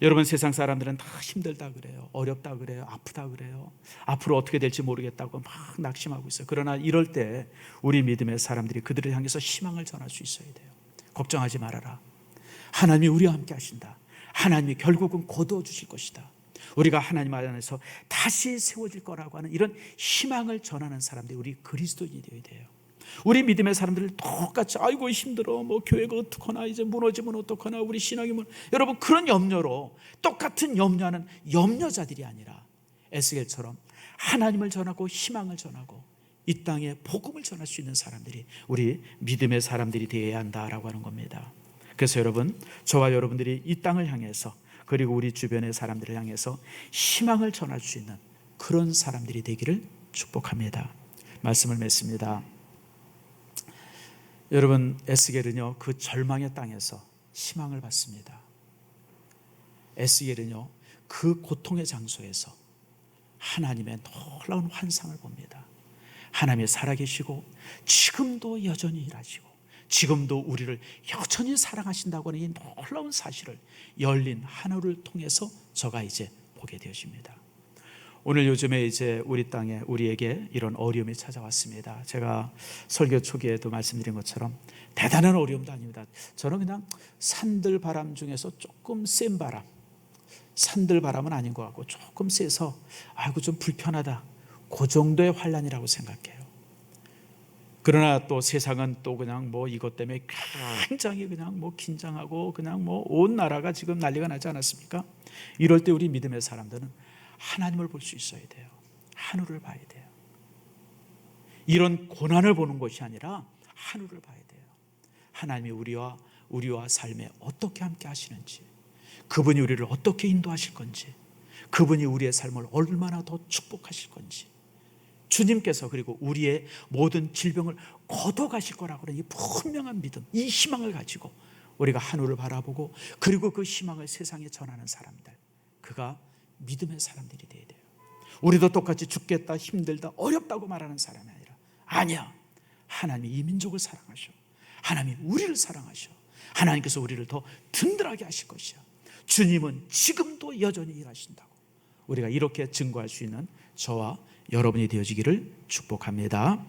여러분 세상 사람들은 다 힘들다 그래요. 어렵다 그래요. 아프다 그래요. 앞으로 어떻게 될지 모르겠다고 막 낙심하고 있어요. 그러나 이럴 때 우리 믿음의 사람들이 그들을 향해서 희망을 전할 수 있어야 돼요. 걱정하지 말아라. 하나님이 우리와 함께 하신다. 하나님이 결국은 거두어 주실 것이다. 우리가 하나님 안에서 다시 세워질 거라고 하는 이런 희망을 전하는 사람들이 우리 그리스도인이 되어야 돼요. 우리 믿음의 사람들을 똑같이 아이고 힘들어 교회가 어떡하나 이제 무너지면 어떡하나 우리 신앙이 여러분 그런 염려로 똑같은 염려하는 염려자들이 아니라 에스겔처럼 하나님을 전하고 희망을 전하고 이 땅에 복음을 전할 수 있는 사람들이 우리 믿음의 사람들이 되어야 한다라고 하는 겁니다. 그래서 여러분 저와 여러분들이 이 땅을 향해서 그리고 우리 주변의 사람들을 향해서 희망을 전할 수 있는 그런 사람들이 되기를 축복합니다. 말씀을 맺습니다. 여러분 에스겔은요 그 절망의 땅에서 희망을 받습니다. 에스겔은요 그 고통의 장소에서 하나님의 놀라운 환상을 봅니다. 하나님이 살아계시고 지금도 여전히 일하시고 지금도 우리를 여전히 사랑하신다고 하는 이 놀라운 사실을 열린 하늘을 통해서 저가 이제 보게 되어집니다. 오늘 요즘에 이제 우리 땅에 우리에게 이런 어려움이 찾아왔습니다. 제가 설교 초기에도 말씀드린 것처럼 대단한 어려움도 아닙니다. 저는 그냥 산들 바람 중에서 조금 센 바람, 산들 바람은 아닌 것 같고 조금 세서 아이고 좀 불편하다 그 정도의 환난이라고 생각해요. 그러나 또 세상은 또 그냥 이것 때문에 굉장히 그냥 긴장하고 그냥 온 나라가 지금 난리가 나지 않았습니까? 이럴 때 우리 믿음의 사람들은 하나님을 볼 수 있어야 돼요. 하늘을 봐야 돼요. 이런 고난을 보는 것이 아니라 하늘을 봐야 돼요. 하나님이 우리와 삶에 어떻게 함께 하시는지, 그분이 우리를 어떻게 인도하실 건지, 그분이 우리의 삶을 얼마나 더 축복하실 건지, 주님께서 그리고 우리의 모든 질병을 걷어가실 거라고 하는 이 분명한 믿음, 이 희망을 가지고 우리가 하늘을 바라보고 그리고 그 희망을 세상에 전하는 사람들, 그가 믿음의 사람들이 되어야 돼요. 우리도 똑같이 죽겠다, 힘들다, 어렵다고 말하는 사람이 아니라 아니야, 하나님이 이 민족을 사랑하셔, 하나님이 우리를 사랑하셔, 하나님께서 우리를 더 든든하게 하실 것이야, 주님은 지금도 여전히 일하신다고 우리가 이렇게 증거할 수 있는 저와 여러분이 되어지기를 축복합니다.